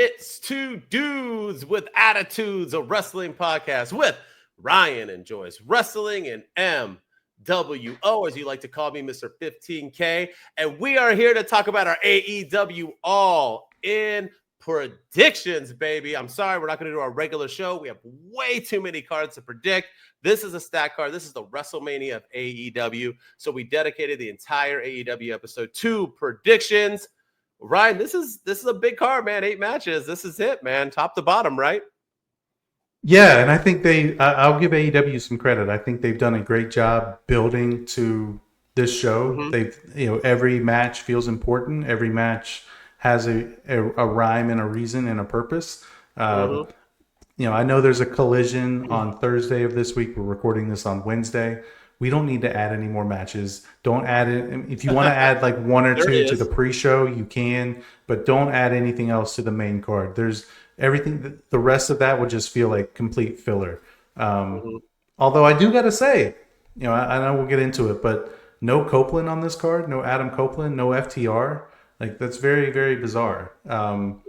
It's two dudes with attitudes, a wrestling podcast with Ryan and Joyce, wrestling and MWO, as you like to call me, Mr. 15K. And we are here to talk about our AEW All In predictions, baby. I'm sorry, we're not going to do our regular show. We have way too many cards to predict. This is a stat card. This is the WrestleMania of AEW. So we dedicated the entire AEW episode to predictions. Ryan, this is a big card, man. 8 matches. This is it, man. Top to bottom, right? Yeah, and I think I'll give AEW some credit. I think they've done a great job building to this show. Mm-hmm. Every match feels important. Every match has a rhyme and a reason and a purpose. I know there's a collision on Thursday of this week. We're recording this on Wednesday. We don't need to add any more matches. Don't add it. If you want to add like one or two to the pre-show, you can, but don't add anything else to the main card. There's everything. The rest of that would just feel like complete filler. Although I do got to say, I know we'll get into it, but no Copeland on this card, no Adam Copeland, no FTR. Like that's very, very bizarre. One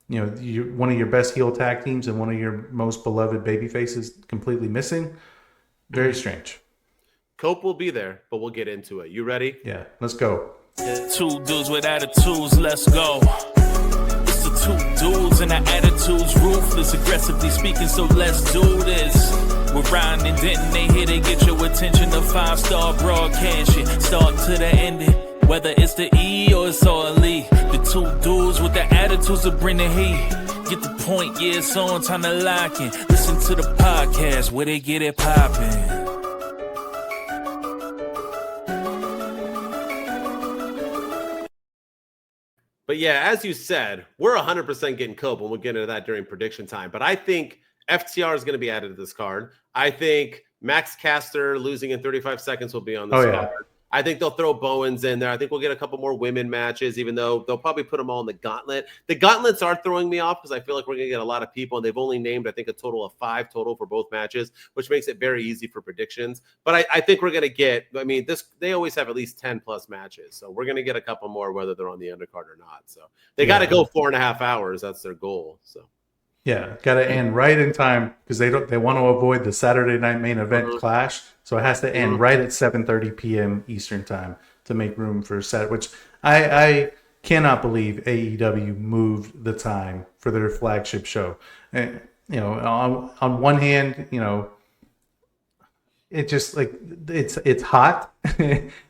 of your best heel tag teams and one of your most beloved baby faces completely missing. Very strange. Cope will be there, but we'll get into it. You ready? Yeah, let's go. Two dudes with attitudes, let's go. It's the two dudes and the attitudes, ruthless, aggressively speaking, so let's do this. We're Ryan and Denton, they here to get your attention. The 5-star broadcast shit, start to the ending. Whether it's the E or it's all elite. The two dudes with the attitudes that bring the heat. Get the point, yeah, it's on, time to lock in. Listen to the podcast where they get it poppin'. But yeah, as you said, we're 100% getting Cope, and we'll get into that during prediction time. But I think FTR is going to be added to this card. I think Max Caster losing in 35 seconds will be on this card. I think they'll throw Bowens in there. I think we'll get a couple more women matches, even though they'll probably put them all in the Gauntlet. The Gauntlets are throwing me off because I feel like we're going to get a lot of people, and they've only named, I think, a total of 5 total for both matches, which makes it very easy for predictions. But I think we're going to get, they always have at least 10-plus matches, so we're going to get a couple more, whether they're on the undercard or not. So they got to go 4.5 hours. That's their goal. So. Yeah, got to end right in time because they want to avoid the Saturday night main event clash. So it has to end right at 7:30 p.m. Eastern time to make room for Saturday. Which I cannot believe AEW moved the time for their flagship show. And, on one hand, it just like it's hot.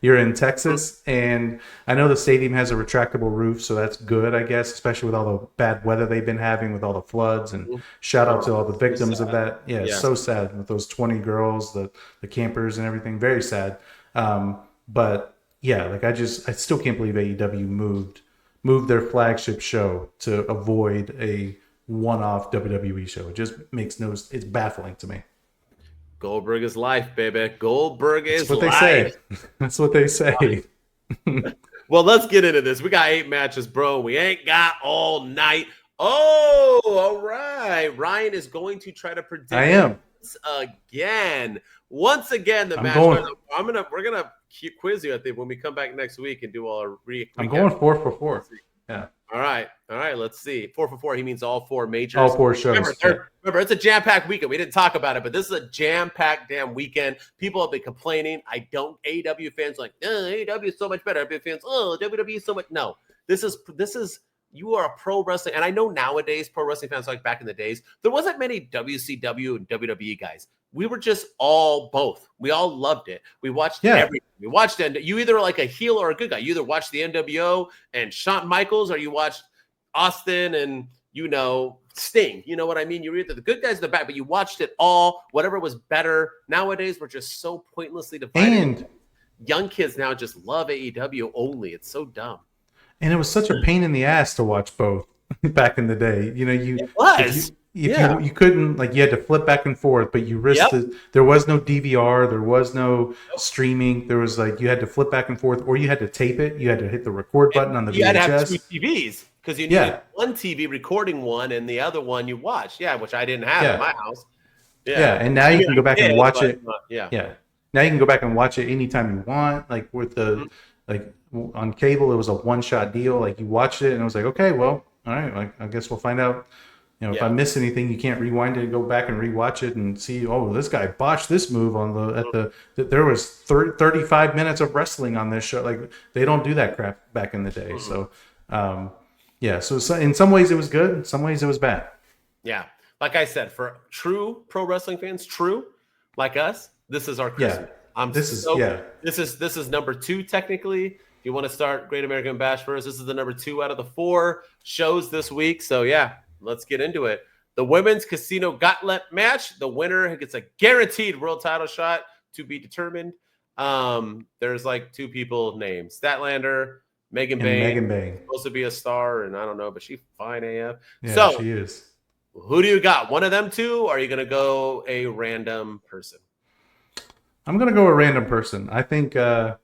You're in Texas, and I know the stadium has a retractable roof, so that's good, I guess, especially with all the bad weather they've been having with all the floods. And shout out to all the victims of that. Yeah, it's so sad with those 20 girls, the campers and everything. Very sad. But yeah, like I still can't believe AEW moved their flagship show to avoid a one-off WWE show. It just makes it's baffling to me. Goldberg is life, baby. Goldberg is life. That's what they say. Right. Well, let's get into this. We got 8 matches, bro. We ain't got all night. Oh, all right. Ryan is going to try to predict. I am again. Once again, the match. We're gonna quiz you, I think, when we come back next week and do all our recap. I'm going 4 for 4. Yeah. All right. Let's see. 4 for 4. He means all 4 majors. All 4 shows. Remember, it's a jam-packed weekend. We didn't talk about it, but this is a jam-packed damn weekend. People have been complaining. AEW fans like, AEW is so much better. AEW fans, WWE is so much. No, this is. You are a pro wrestling, and I know nowadays pro wrestling fans, like back in the days, there wasn't many WCW and WWE guys. We were just all both. We all loved it. We watched everything. We watched it. You either like a heel or a good guy. You either watched the NWO and Shawn Michaels, or you watched Austin and Sting. You know what I mean? You were either the good guys or the bad, but you watched it all. Whatever was better. Nowadays, we're just so pointlessly divided. And young kids now just love AEW only. It's so dumb. And it was such a pain in the ass to watch both back in the day. It was. You couldn't, like, you had to flip back and forth, but you risked it. There was no DVR, there was no streaming. There was like, you had to flip back and forth, or you had to tape it. You had to hit the record button on the VHS. You had to have 2 TVs because you needed one TV recording one and the other one you watched. Yeah, which I didn't have in my house. Yeah, and now you can go back and watch it. Now you can go back and watch it anytime you want. Like with the like on cable, it was a one-shot deal. Like you watched it and it was like, okay, well, all right. I guess we'll find out. If Yeah. I miss anything, you can't rewind it and go back and rewatch it and see, oh, this guy botched this move there was 35 minutes of wrestling on this show. Like, they don't do that crap back in the day. So, so in some ways it was good. In some ways it was bad. Yeah. Like I said, for true pro wrestling fans, like us, this is our Christmas. This is number 2 technically. If you want to start Great American Bash first, this is the number 2 out of the 4 shows this week. So yeah, let's get into it. The women's casino gauntlet match. The winner gets a guaranteed world title shot to be determined. There's like 2 people named Statlander, Megan Bain. Supposed to be a star, and I don't know, but she's fine AF. Yeah, so she is. Who do you got? One of them 2? Or are you going to go a random person? I'm going to go a random person. I think I'm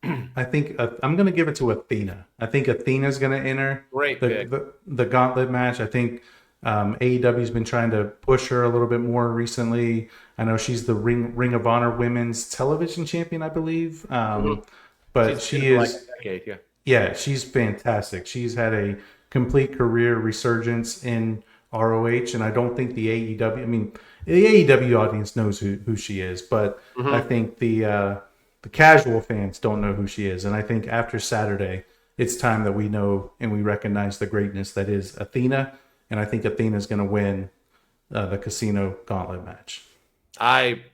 going to give it to Athena. I think Athena's going to enter the gauntlet match. I think AEW's been trying to push her a little bit more recently. I know she's the Ring of Honor Women's Television Champion, I believe. But she is like a decade, yeah, she's fantastic. She's had a complete career resurgence in ROH, and I don't think the AEW audience knows who she is, but I think the casual fans don't know who she is. And I think after Saturday, it's time that we know and we recognize the greatness that is Athena. And I think Athena's going to win the Casino Gauntlet match. I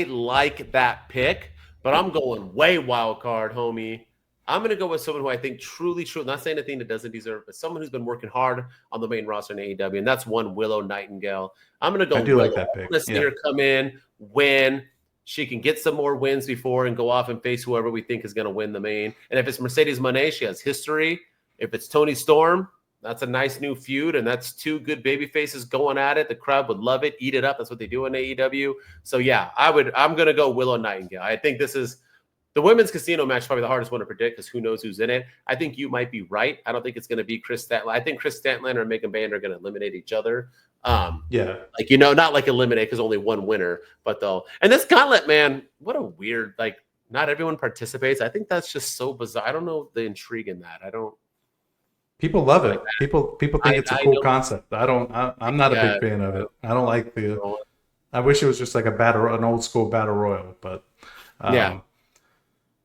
like that pick, but I'm going way wild card, homie. I'm going to go with someone who I think truly, not saying Athena doesn't deserve, but someone who's been working hard on the main roster in AEW, and that's one Willow Nightingale. I'm going to go. I do Willow. like that pick. I'm going to see her come in, win. She can get some more wins before and go off and face whoever we think is going to win the main. And if it's Mercedes Moné, she has history. If it's Toni Storm, that's a nice new feud, and that's 2 good baby faces going at it. The crowd would love it, eat it up. That's what they do in AEW. So yeah, I'm going to go Willow Nightingale. I think this is the women's casino match, probably the hardest one to predict because who knows who's in it. I think you might be right. I don't think it's going to be Chris Statlander. I think Chris Statlander and Megan Bain are going to eliminate each other. Not like eliminate because only one winner, but they'll. And this gauntlet, man, what a weird, not everyone participates. I think that's just so bizarre. I don't know the intrigue in that. People love it. People think it's a cool concept. I'm not a big fan of it. I don't like I wish it was just like an old school battle royal, but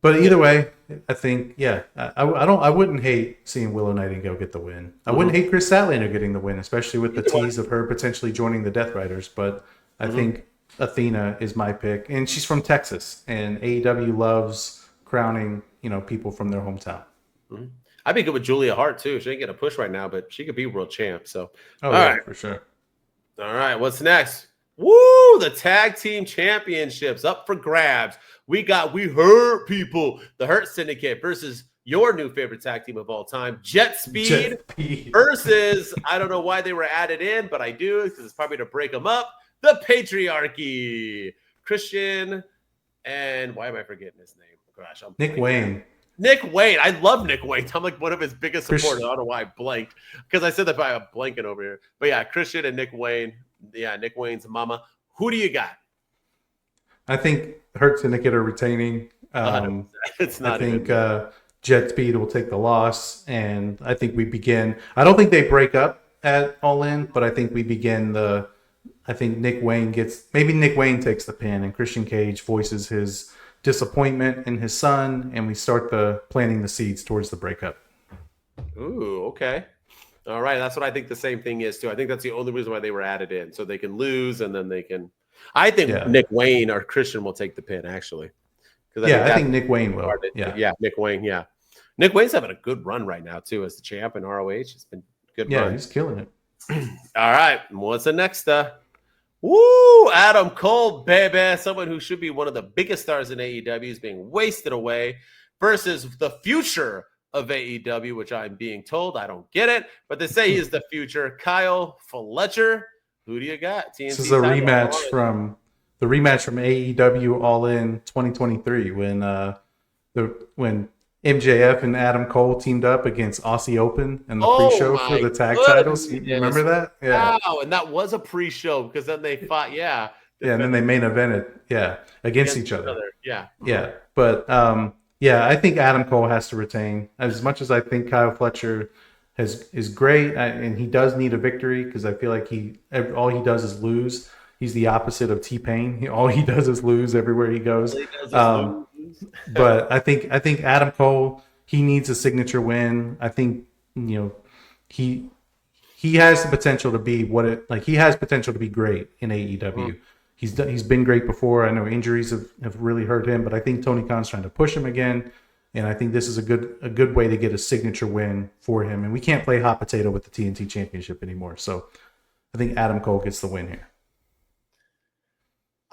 But either way, I think I wouldn't hate seeing Willow Nightingale get the win. I wouldn't hate Chris Statlander getting the win, especially with the tease of her potentially joining the Death Riders. But I think Athena is my pick, and she's from Texas, and AEW loves crowning people from their hometown. I'd be good with Julia Hart too. She didn't get a push right now, but she could be world champ. So, all right, for sure. All right, what's next? Woo! The tag team championships up for grabs. We Hurt people. The Hurt Syndicate versus your new favorite tag team of all time, JetSpeed versus, I don't know why they were added in, but I do because it's probably to break them up. The Patriarchy. Christian and why am I forgetting his name? Gosh, Nick Wayne. Nick Wayne. I love Nick Wayne. I'm like one of his biggest supporters. I don't know why I blanked because I said that by a blanking over here. But yeah, Christian and Nick Wayne. Yeah, Nick Wayne's mama. Who do you got? I think Hurt Syndicate are retaining. It's not. I think JetSpeed will take the loss, and I think we begin. I don't think they break up at All In, but I think we begin the. I think Nick Wayne takes the pin, and Christian Cage voices his disappointment in his son, and we start planting the seeds towards the breakup. Ooh, okay. All right, that's what I think the same thing is too. I think that's the only reason why they were added in, so they can lose and then they can. I think Nick Wayne or Christian will take the pin actually. I think Nick Wayne will. Yeah, Nick Wayne. Yeah, Nick Wayne's having a good run right now too as the champ in ROH. It's been good. Yeah, run. He's killing it. All right, what's the next? Woo! Adam Cole, baby, someone who should be one of the biggest stars in AEW is being wasted away versus the future of AEW, which I'm being told. I don't get it, but they say he's the future. Kyle Fletcher. Who do you got? TNT this is a rematch from AEW All In 2023 when MJF and Adam Cole teamed up against Aussie Open in the pre-show for the tag titles. You remember that? Yeah. Wow, and that was a pre-show because then they fought. Yeah. Yeah, and then they main evented. Yeah, against each other. Yeah. Yeah, but I think Adam Cole has to retain. As much as I think Kyle Fletcher is great, and he does need a victory because I feel like all he does is lose. He's the opposite of T-Pain. All he does is lose everywhere he goes. But I think Adam Cole, he needs a signature win. I think he has the potential to be he has potential to be great in AEW. He's been great before. I know injuries have really hurt him, but I think Tony Khan's trying to push him again. And I think this is a good way to get a signature win for him. And we can't play hot potato with the TNT Championship anymore. So I think Adam Cole gets the win here.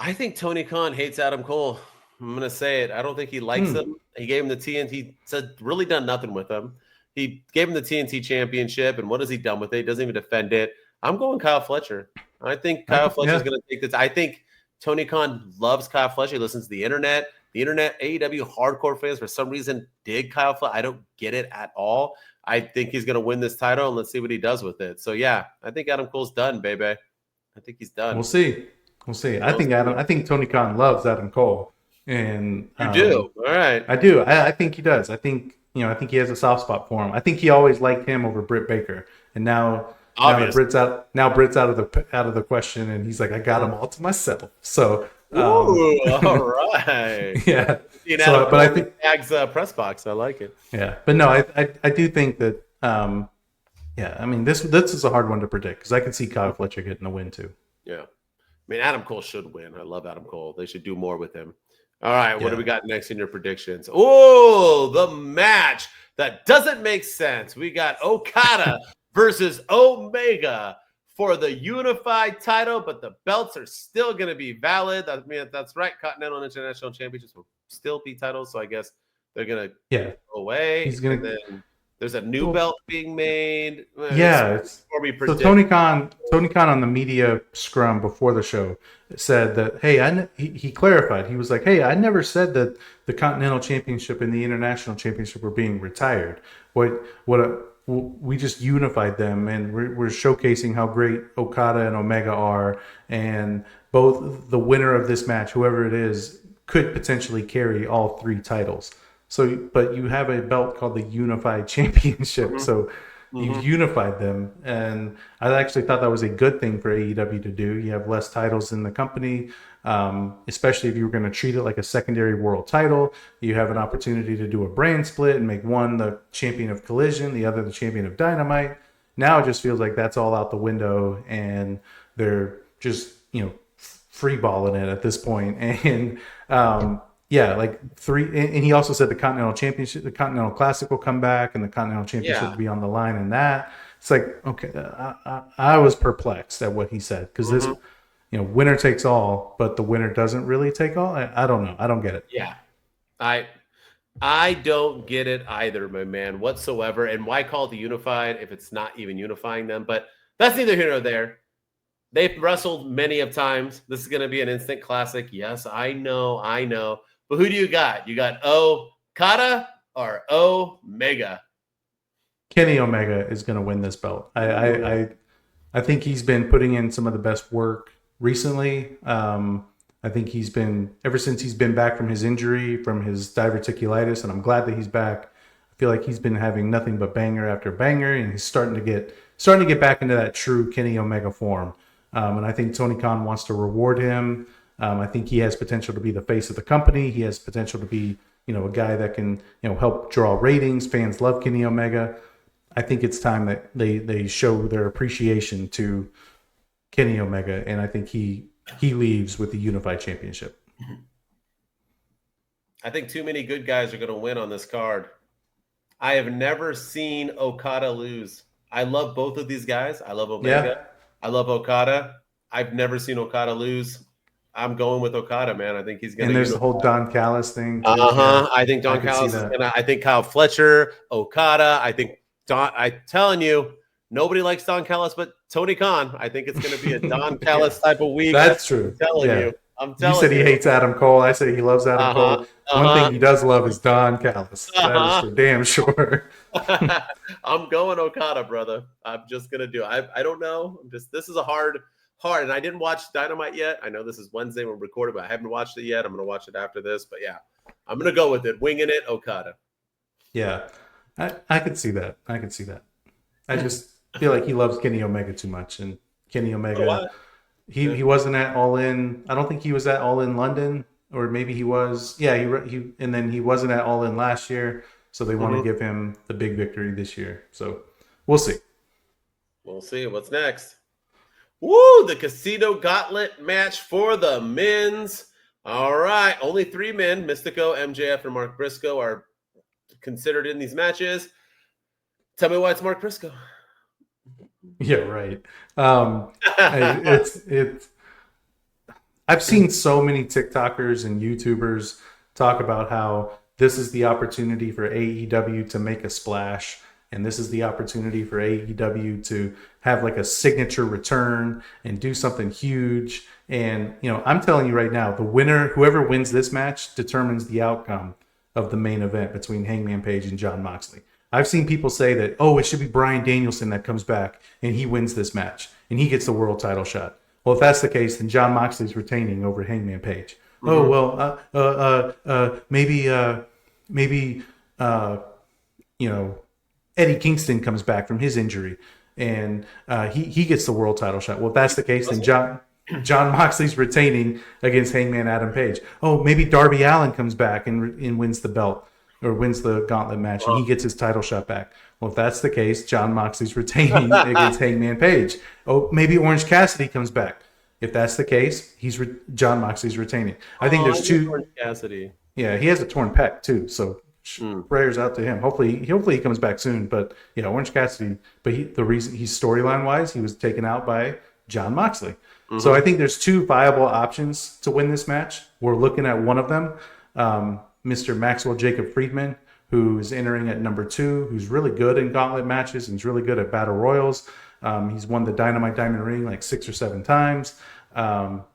I think Tony Khan hates Adam Cole. I'm going to say it. I don't think he likes him. He gave him the TNT, said really done nothing with him. He gave him the TNT Championship, and what has he done with it? He doesn't even defend it. I'm going Kyle Fletcher. I think Kyle Fletcher is going to take this. I think Tony Khan loves Kyle Fletcher. He listens to the internet. The internet, AEW hardcore fans, for some reason, dig Kyle Fletcher. I don't get it at all. I think he's going to win this title, and let's see what he does with it. So, yeah, I think Adam Cole's done, baby. I think he's done. We'll see. I think Tony Khan loves Adam Cole. And you do? All right. I do. I think he does. I think he has a soft spot for him. I think he always liked him over Britt Baker. And now Britt's out of the question, and he's like, I got him all to myself. So ooh, all right. Yeah. But I think Ag's press box. I like it. Yeah, but no, I do think that. I mean, this is a hard one to predict because I can see Kyle Fletcher getting a win too. Yeah, I mean, Adam Cole should win. I love Adam Cole. They should do more with him. All right, what do we got next in your predictions? Oh, the match that doesn't make sense. We got Okada versus Omega for the unified title, but the belts are still going to be valid. I mean, that's right. Continental and International Championships will still be titles, so I guess they're going to go away. Then there's a new belt being made. Yeah. So Tony Khan on the media scrum before the show said that, hey, he clarified. He was like, hey, I never said that the Continental Championship and the International Championship were being retired. We just unified them, and we're showcasing how great Okada and Omega are, and both the winner of this match, whoever it is, could potentially carry all three titles. So, but you have a belt called the Unified Championship, so you've unified them, and I actually thought that was a good thing for AEW to do. You have less titles in the company, especially if you were going to treat it like a secondary world title. You have an opportunity to do a brand split and make one the champion of Collision, the other the champion of Dynamite. Now it just feels like that's all out the window, and they're just free balling it at this point. And and he also said the Continental Championship, the Continental Classic will come back, and the Continental Championship will be on the line in that. It's like, okay, I was perplexed at what he said, because this, winner takes all, but the winner doesn't really take all. I don't know. I don't get it. Yeah. I don't get it either, my man, whatsoever. And why call it the unified if it's not even unifying them? But that's neither here nor there. They've wrestled many of times. This is going to be an instant classic. Yes, I know. But who do you got? You got Okada or Omega? Kenny Omega is going to win this belt. I think he's been putting in some of the best work recently. I think he's been, ever since he's been back from his injury, from his diverticulitis, and I'm glad that he's back. I feel like he's been having nothing but banger after banger, and he's starting to get back into that true Kenny Omega form. And I think Tony Khan wants to reward him. I think he has potential to be the face of the company. He has potential to be, a guy that can, help draw ratings. Fans love Kenny Omega. I think it's time that they show their appreciation to Kenny Omega, and I think he leaves with the Unified Championship. I think too many good guys are going to win on this card. I have never seen Okada lose. I love both of these guys. I love Omega. Yeah. I love Okada. I've never seen Okada lose. I'm going with Okada, man. I think he's going to. And there's the whole Don Callis thing. I think Don Callis is going to. I think Kyle Fletcher, Okada. I think I'm telling you, nobody likes Don Callis, but Tony Khan. I think it's going to be a Don Callis type of week. That's true. I'm telling you. You said he hates Adam Cole. I said he loves Adam Cole. One thing he does love is Don Callis. That is for damn sure. I'm going Okada, brother. I'm just going to do it. I don't know. This is a hard, and I didn't watch Dynamite yet. I know this is Wednesday when we're recording, but I haven't watched it yet. I'm going to watch it after this. But yeah, I'm going to go with it. Winging it, Okada. Yeah, I could see that. I just feel like he loves Kenny Omega too much, and Kenny Omega. He wasn't at All In. I don't think he was at All In London, or maybe he was. Yeah, he and then he wasn't at All In last year, so they want to give him the big victory this year. So we'll see. We'll see what's next. Woo! The Casino Gauntlet match for the men's. All right, only 3 men, Mystico, MJF, and Mark Briscoe, are considered in these matches. Tell me why it's Mark Briscoe. Yeah, right. It's. I've seen so many TikTokers and YouTubers talk about how this is the opportunity for AEW to make a splash, and this is the opportunity for AEW to have like a signature return and do something huge. And, I'm telling you right now, the winner, whoever wins this match, determines the outcome of the main event between Hangman Page and Jon Moxley. I've seen people say that, it should be Bryan Danielson that comes back and he wins this match and he gets the world title shot. Well, if that's the case, then Jon Moxley's retaining over Hangman Page. Maybe Eddie Kingston comes back from his injury and he gets the world title shot. Well, if that's the case, then Jon Moxley's retaining against Hangman Adam Page. Maybe Darby Allin comes back and wins the belt or wins the gauntlet match and he gets his title shot back. Well, if that's the case, Jon Moxley's retaining against Hangman Page. Maybe Orange Cassidy comes back. If that's the case, Jon Moxley's retaining. I think there's 2. Orange Cassidy. Yeah, he has a torn pec too, so prayers out to him. Hopefully he comes back soon. But Orange Cassidy. But the reason he's storyline wise, he was taken out by Jon Moxley. Mm-hmm. So I think there's 2 viable options to win this match. We're looking at one of them, Mr. Maxwell Jacob Friedman, who's entering at number 2, who's really good in gauntlet matches and he's really good at battle royals. He's won the Dynamite Diamond Ring like 6 or 7 times.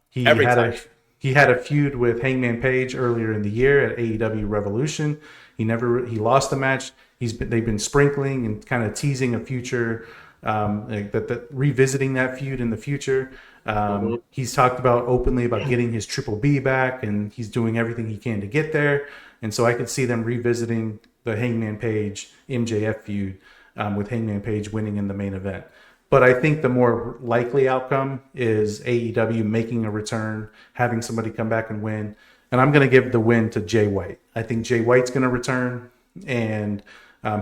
He had a feud with Hangman Page earlier in the year at AEW Revolution. He lost the match. They've been sprinkling and kind of teasing a future, revisiting that feud in the future. He's talked about openly about getting his Triple B back, and he's doing everything he can to get there. And so I could see them revisiting the Hangman Page MJF feud with Hangman Page winning in the main event. But I think the more likely outcome is AEW making a return, having somebody come back and win. And I'm going to give the win to Jay White. I think Jay White's going to return, and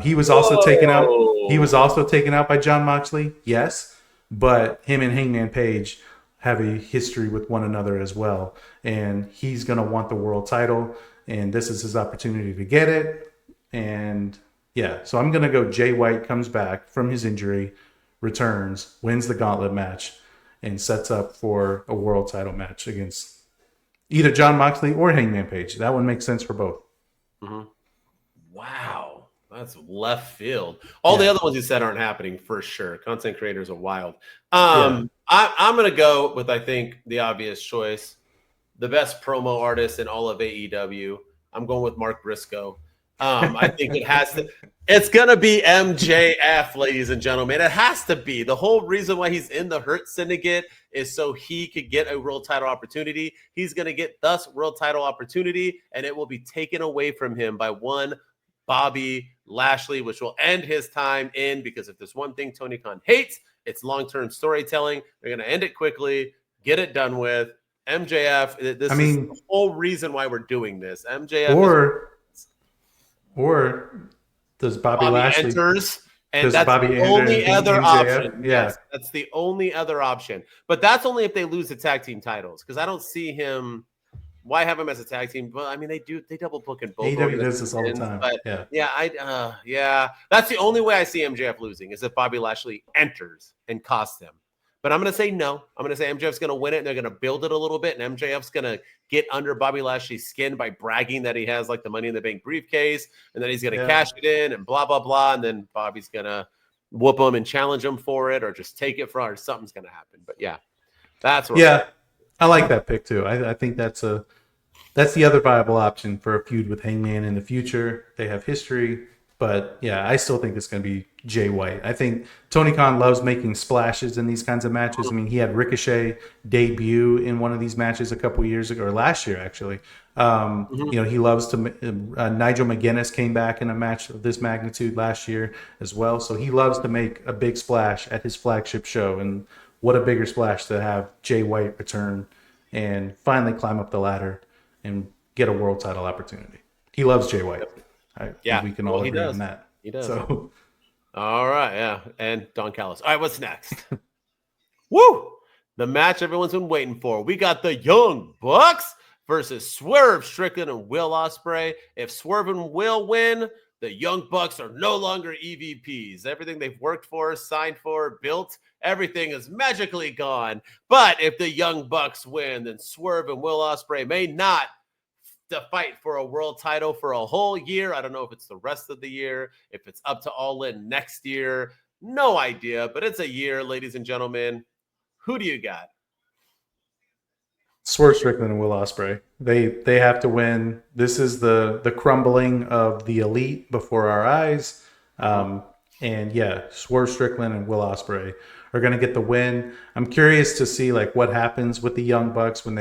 he was also taken out. He was also taken out by Jon Moxley, yes, but him and Hangman Page have a history with one another as well, and he's going to want the world title, and this is his opportunity to get it. And yeah, so I'm going to go Jay White comes back from his injury, returns, wins the gauntlet match, and sets up for a world title match against either Jon Moxley or Hangman Page. That one makes sense for both. Mm-hmm. Wow. That's left field. All the other ones you said aren't happening for sure. Content creators are wild. I'm going to go with, I think, the obvious choice. The best promo artist in all of AEW. I'm going with Mark Briscoe. I think it's going to be MJF, ladies and gentlemen. It has to be. The whole reason why he's in the Hurt Syndicate is so he could get a world title opportunity. He's going to get thus world title opportunity, and it will be taken away from him by one Bobby Lashley, which will end his time in, because if there's one thing Tony Khan hates, it's long-term storytelling. They're going to end it quickly, get it done with. MJF, this is the whole reason why we're doing this. MJF Or does Bobby Lashley enters, and that's the only other option. Yeah. Yes, that's the only other option. But that's only if they lose the tag team titles, because I don't see him. Why have him as a tag team? Well, I mean, they double book in both. AEW does this all the time. But that's the only way I see MJF losing is if Bobby Lashley enters and costs them. But I'm going to say no. I'm going to say MJF's going to win it, and they're going to build it a little bit, and MJF's going to get under Bobby Lashley's skin by bragging that he has like the Money in the Bank briefcase, and then he's going to cash it in and blah, blah, blah, and then Bobby's going to whoop him and challenge him for it or just take it from, or something's going to happen. But that's what I like that pick too. I think that's the other viable option for a feud with Hangman in the future. They have history. But yeah, I still think it's going to be Jay White. I think Tony Khan loves making splashes in these kinds of matches. I mean, he had Ricochet debut in one of these matches a couple years ago, or last year actually. He loves to. Nigel McGuinness came back in a match of this magnitude last year as well. So he loves to make a big splash at his flagship show. And what a bigger splash to have Jay White return and finally climb up the ladder and get a world title opportunity. He loves Jay White. I think we can all agree on that. He does. So, all right, yeah. And Don Callis. All right, what's next? Woo! The match everyone's been waiting for. We got the Young Bucks versus Swerve, Strickland, and Will Ospreay. If Swerve and Will win, the Young Bucks are no longer EVPs. Everything they've worked for, signed for, built, everything is magically gone. But if the Young Bucks win, then Swerve and Will Ospreay may not to fight for a world title for a whole year. I don't know if it's the rest of the year, if it's up to All In next year. No idea, but it's a year, ladies and gentlemen. Who do you got? Swerve Strickland and Will Ospreay. They have to win. This is the crumbling of the elite before our eyes. And yeah, Swerve Strickland and Will Ospreay are going to get the win. I'm curious to see like what happens with the Young Bucks when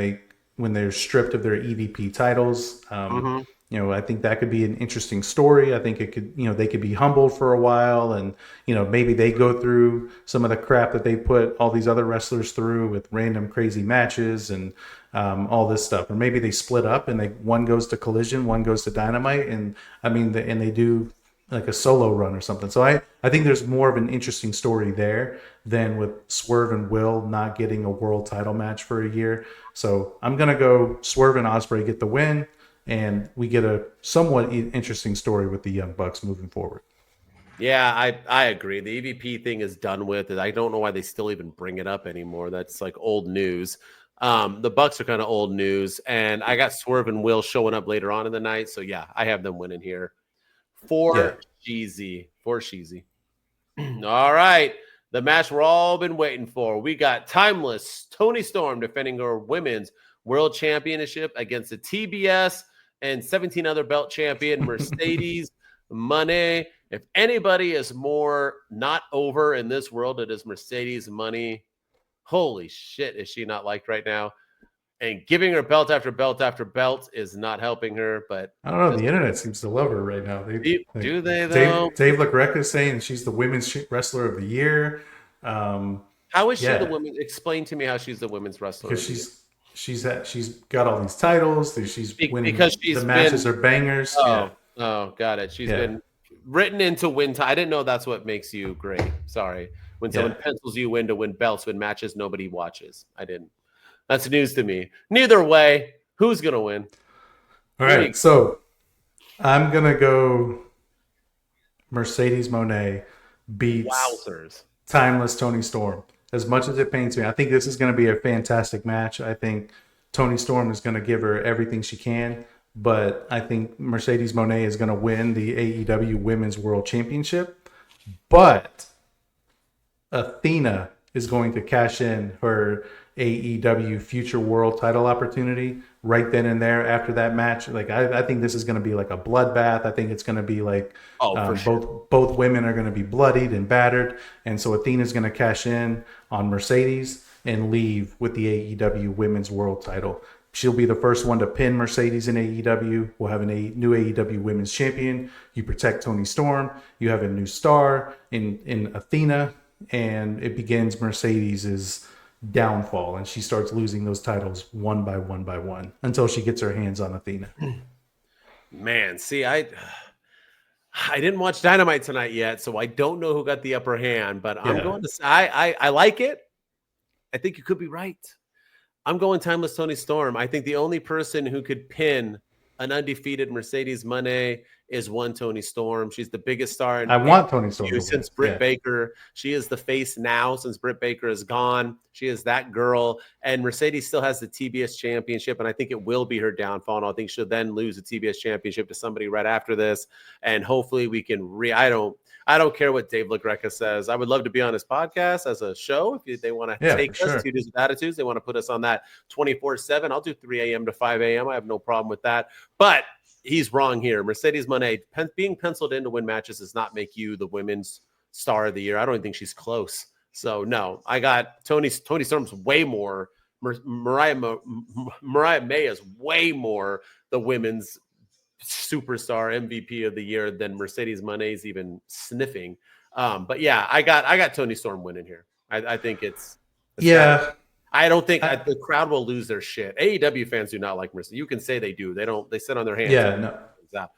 they're stripped of their EVP titles. I think that could be an interesting story. I think it could, they could be humbled for a while, and maybe they go through some of the crap that they put all these other wrestlers through with random crazy matches and all this stuff. Or maybe they split up and one goes to Collision, one goes to Dynamite, and they do like a solo run or something. So I think there's more of an interesting story there than with Swerve and Will not getting a world title match for a year. So I'm going to go Swerve and Ospreay get the win, and we get a somewhat interesting story with the Young Bucks moving forward. Yeah, I agree. The EVP thing is done with. I don't know why they still even bring it up anymore. That's like old news. The Bucks are kind of old news, and I got Swerve and Will showing up later on in the night. So yeah, I have them winning here. For Sheezy. All right. The match we're all been waiting for. We got Timeless Toni Storm defending her women's world championship against the TBS and 17 other belt champion Mercedes Mone. If anybody is more not over in this world, it is Mercedes Mone. Holy shit, is she not liked right now? And giving her belt after belt after belt is not helping her. But I don't know. The internet seems to love her right now. Do they though? Dave LaGreca is saying she's the women's wrestler of the year. How is she the women? Explain to me how she's the women's wrestler. Because she's got all these titles. She's winning because the matches are bangers. Oh, got it. She's been written into win. I didn't know that's what makes you great. Sorry, when someone pencils you in to win belts, win matches nobody watches. I didn't. That's news to me. Neither way, who's going to win? All right, so I'm going to go Mercedes Mone beats Timeless Toni Storm. As much as it pains me, I think this is going to be a fantastic match. I think Toni Storm is going to give her everything she can, but I think Mercedes Mone is going to win the AEW Women's World Championship. But Athena is going to cash in her AEW future world title opportunity right then and there after that match. Like I think this is going to be like a bloodbath. I think it's going to be like both women are going to be bloodied and battered, and so Athena's going to cash in on Mercedes and leave with the AEW Women's World Title. She'll be the first one to pin Mercedes in AEW. We'll have a new AEW Women's Champion. You protect Toni Storm. You have a new star in Athena, and it begins Mercedes' downfall, and she starts losing those titles one by one until she gets her hands on Athena. Man, see, I didn't watch Dynamite tonight yet, so I don't know who got the upper hand, but I'm going to say I like it. I think you could be right. I'm going Timeless Toni Storm. I think the only person who could pin an undefeated Mercedes Mone is one Toni Storm. She's the biggest star in want Toni Storm since Britt Baker. She is the face now since Britt Baker is gone. She is that girl. And Mercedes still has the TBS championship, and I think it will be her downfall. And I think she'll then lose the TBS championship to somebody right after this. And hopefully we can I don't care what Dave LaGreca says. I would love to be on his podcast as a show. If they want to take us, Two Dudes with Attitudes, they want to put us on that 24/7. I'll do 3 a.m. to 5 a.m. I have no problem with that. But he's wrong here. Mercedes Moné being penciled in to win matches does not make you the women's star of the year. I don't even think she's close. So no, I got Toni Storm's way more. Mariah May is way more the women's superstar MVP of the year than Mercedes Moné's even sniffing. But yeah, I got Toni Storm winning here. I think it's yeah. I don't think the crowd will lose their shit. AEW fans do not like Mercedes. You can say they do. They don't. They sit on their hands. Yeah, no.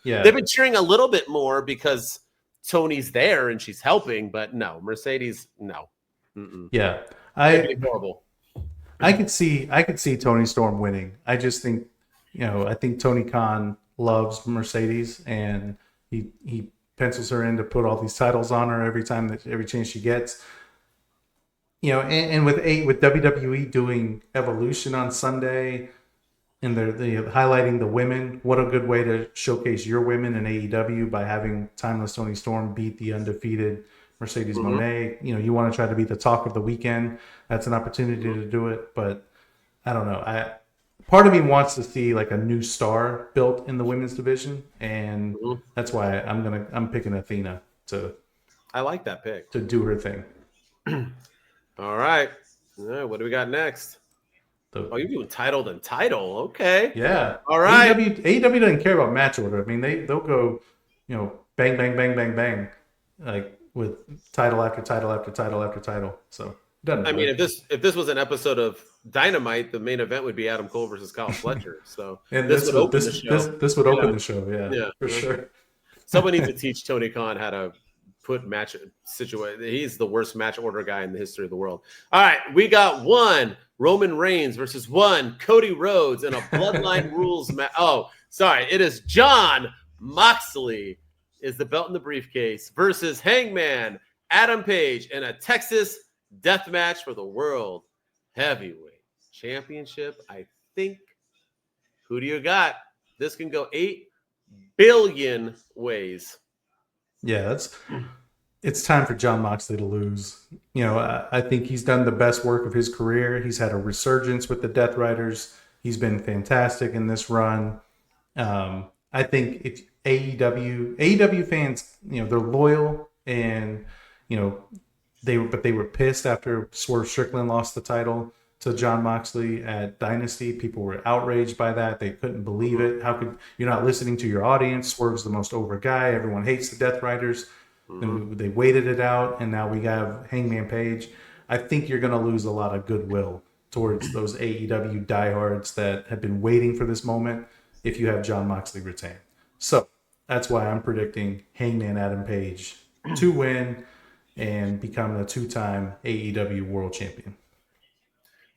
Yeah. They've been cheering a little bit more because Tony's there and she's helping, but no, Mercedes, no. Mm-mm. Yeah, It'd be horrible. I could see Toni Storm winning. I just think, I think Tony Khan loves Mercedes, and he pencils her in to put all these titles on her every chance she gets. And with WWE doing Evolution on Sunday, and they're highlighting the women, what a good way to showcase your women in AEW by having Timeless Toni Storm beat the undefeated Mercedes Moné. You want to try to be the talk of the weekend. That's an opportunity to do it, but I don't know. Part of me wants to see like a new star built in the women's division, and that's why I'm picking Athena to. I like that pick to do her thing. All right. What do we got next? You're doing title than title. Okay. Yeah. All right. AEW doesn't care about match order. I mean, they'll go, bang, bang, bang, bang, bang, like with title after title after title after title. So doesn't matter. I mean, if this was an episode of Dynamite, the main event would be Adam Cole versus Kyle Fletcher. So and this would open the show. This would open the show. Yeah, for sure. Someone needs to teach Tony Khan how to put match situation. He's the worst match order guy in the history of the world. All right, we got one Roman Reigns versus one Cody Rhodes in a Bloodline rules match. Oh, sorry, it is Jon Moxley is the belt in the briefcase versus Hangman Adam Page in a Texas death match for the World Heavyweight Championship. I think. Who do you got? This can go 8 billion ways. Yeah, it's time for Jon Moxley to lose. I think he's done the best work of his career. He's had a resurgence with the Death Riders. He's been fantastic in this run. I think if AEW fans, they're loyal, and they were pissed after Swerve Strickland lost the title to Jon Moxley at Dynasty. People were outraged by that. They couldn't believe it. How could you're not listening to your audience? Swerve's the most over guy. Everyone hates the Death Riders. And they waited it out, and now we have Hangman Page. I think you're going to lose a lot of goodwill towards those AEW diehards that have been waiting for this moment if you have Jon Moxley retain. So that's why I'm predicting Hangman Adam Page to win and become a 2-time AEW World Champion.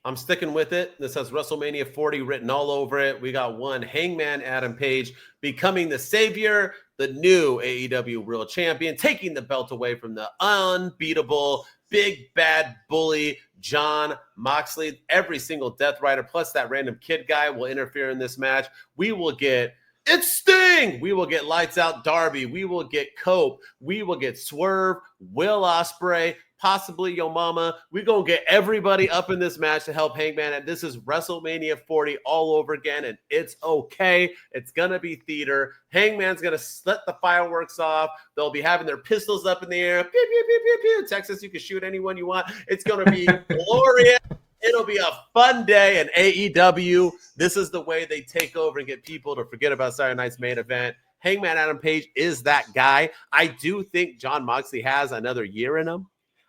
I'm sticking with it. This has WrestleMania 40 written all over it. We got one Hangman Adam Page becoming the savior, the new AEW World Champion, taking the belt away from the unbeatable, big, bad bully, Jon Moxley. Every single Death Rider, plus that random kid guy, will interfere in this match. We will get It's Sting. We will get Lights Out Darby. We will get Cope. We will get Swerve, Will Ospreay, possibly Yo Mama. We're going to get everybody up in this match to help Hangman. And this is WrestleMania 40 all over again. And it's okay. It's going to be theater. Hangman's going to let the fireworks off. They'll be having their pistols up in the air. Pew, pew, pew, pew, pew. Texas, you can shoot anyone you want. It's going to be glorious. It'll be a fun day in AEW. This is the way they take over and get people to forget about Saturday night's main event. Hangman Adam Page is that guy. I do think Jon Moxley has another year in him.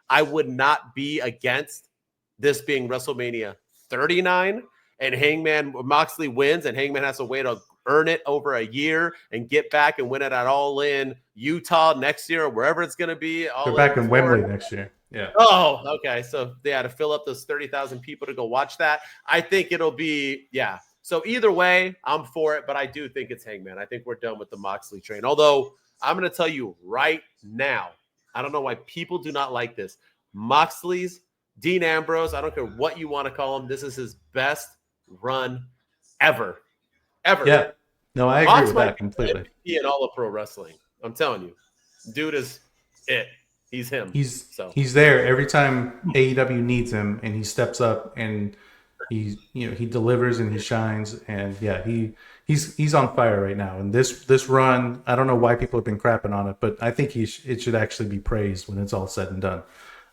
I would not be against this being WrestleMania 39 and Moxley wins and Hangman has a way to earn it over a year and get back and win it at All In Utah next year or wherever it's going to be. They're back in Wembley next year. Yeah. Oh, okay. So they had to fill up those 30,000 people to go watch that. I think it'll be, yeah. So either way, I'm for it, but I do think it's Hangman. I think we're done with the Moxley train. Although I'm going to tell you right now, I don't know why people do not like this. Moxley's, Dean Ambrose, I don't care what you want to call him. This is his best run ever. Yeah. No, I agree with that completely. He in all of pro wrestling. I'm telling you. Dude is it. He's him. He's there every time AEW needs him, and he steps up and he delivers and he shines, and yeah, he's on fire right now. And this run, I don't know why people have been crapping on it, but I think it should actually be praised when it's all said and done.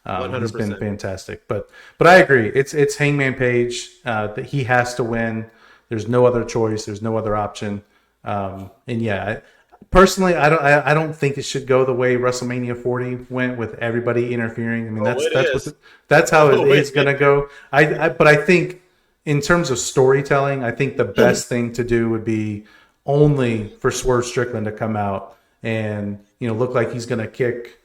100%. He's been fantastic, but I agree. It's Hangman Page that he has to win. There's no other choice. There's no other option. And yeah, personally, I don't think it should go the way WrestleMania 40 went with everybody interfering. I mean, that's how it's going to go. But I think in terms of storytelling, I think the best thing to do would be only for Swerve Strickland to come out and look like he's going to kick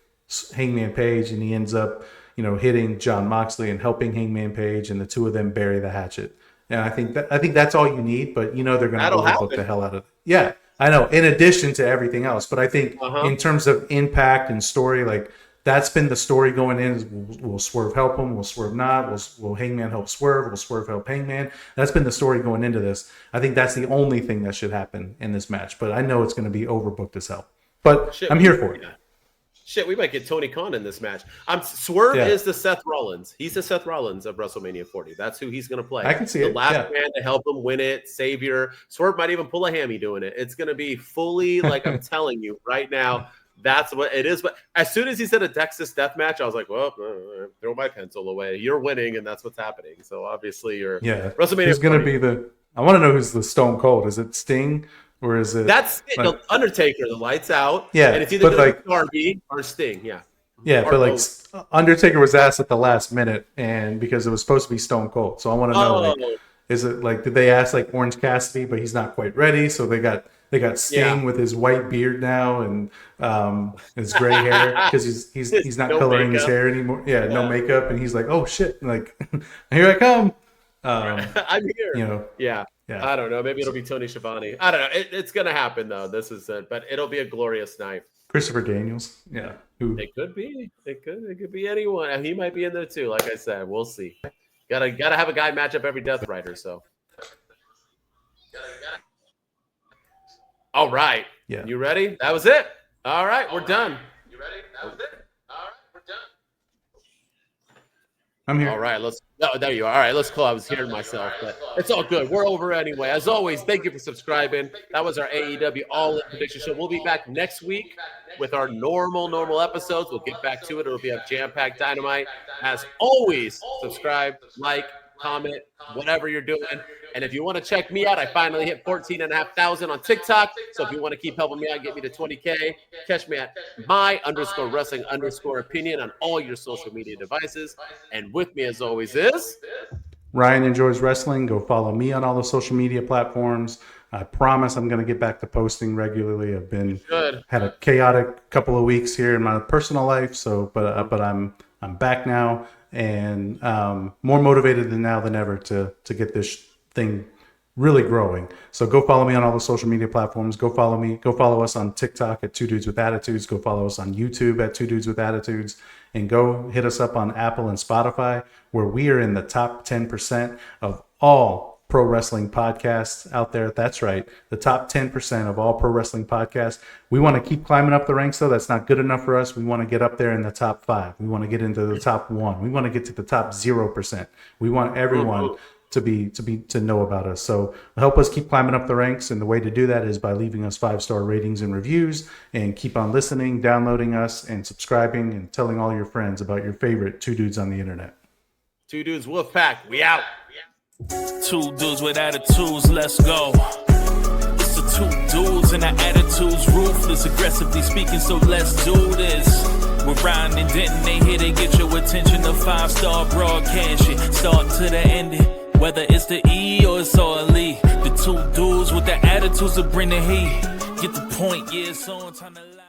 Hangman Page, and he ends up hitting Jon Moxley and helping Hangman Page, and the two of them bury the hatchet. And I think that's all you need, but they're going to overbook the hell out of it. Yeah, I know. In addition to everything else, but I think in terms of impact and story, like that's been the story going in. Is will Swerve help him? Will Swerve not? Will Hangman help Swerve? Will Swerve help Hangman? That's been the story going into this. I think that's the only thing that should happen in this match. But I know it's going to be overbooked as hell. But I'm here for it. Shit, we might get Tony Khan in this match. Swerve is the Seth Rollins. He's the Seth Rollins of WrestleMania 40. That's who he's going to play. I can see the last man to help him win it, savior. Swerve might even pull a hammy doing it. It's going to be fully, like I'm telling you right now, that's what it is. But as soon as he said a Texas death match, I was like, well, throw my pencil away. You're winning, and that's what's happening. So obviously you're WrestleMania. Who's going to be I want to know who's the Stone Cold. Is it Sting? Or is it? That's it. The Undertaker, the lights out. Yeah. And it's either going to be Darby or Sting. Yeah. Yeah, but like Undertaker was asked at the last minute, and because it was supposed to be Stone Cold. So I want to know, is it like, did they ask like Orange Cassidy, but he's not quite ready? So they got Sting with his white beard now and his gray hair because he's not coloring his hair anymore. Yeah, no makeup, and he's like, oh shit, like here I come. I'm here. Yeah. I don't know. Maybe it'll be Tony Schiavone. I don't know. It's going to happen, though. This is it. But it'll be a glorious night. Christopher Daniels. Yeah. It could be. It could be anyone. And he might be in there, too. Like I said, we'll see. Gotta have a guy match up every Death Rider, so. All right. Yeah. You ready? That was it. All right. We're done. You ready? That was it. All right. We're done. I'm here. All right, there you are. All right, let's call. I was hearing myself, but it's all good. We're over anyway. As always, thank you for subscribing. That was our AEW All In prediction show. We'll be back next week with our normal episodes. We'll get back to it. It'll be a jam-packed dynamite. As always, subscribe, like, comment, whatever you're doing. And if you want to check me out, I finally hit 14,500 on TikTok. So if you want to keep helping me out, get me to 20K, catch me at my_wrestling_opinion on all your social media devices. And with me, as always, is Ryan Enjoys Wrestling. Go follow me on all the social media platforms. I promise I'm going to get back to posting regularly. I've had a chaotic couple of weeks here in my personal life, but I'm back now and more motivated than ever to get this thing really growing. So go follow me on all the social media platforms. Go follow us on TikTok at 2 Dudes with Attitudes. Go follow us on YouTube at 2 Dudes with Attitudes, and go hit us up on Apple and Spotify, where we are in the top 10% of all pro wrestling podcasts out there. That's right, the top 10% of all pro wrestling podcasts. We want to keep climbing up the ranks, though. That's not good enough for us. We want to get up there in the top 5. We want to get into the top 1. We want to get to the top 0%. We want everyone to know about us. So help us keep climbing up the ranks, and the way to do that is by leaving us 5-star ratings and reviews, and keep on listening, downloading us, and subscribing, and telling all your friends about your favorite 2 dudes on the internet. 2 Dudes Wolfpack. We out. 2 dudes with attitudes, let's go. It's the 2 dudes and the attitudes, ruthless, aggressively speaking, so let's do this. We're Ryan and Denton, they here to get your attention. The 5-star broadcast shit, start to the ending. Whether it's the E or it's all E, the 2 dudes with the attitudes that bring the heat. Get the point, yeah, it's on time to lie.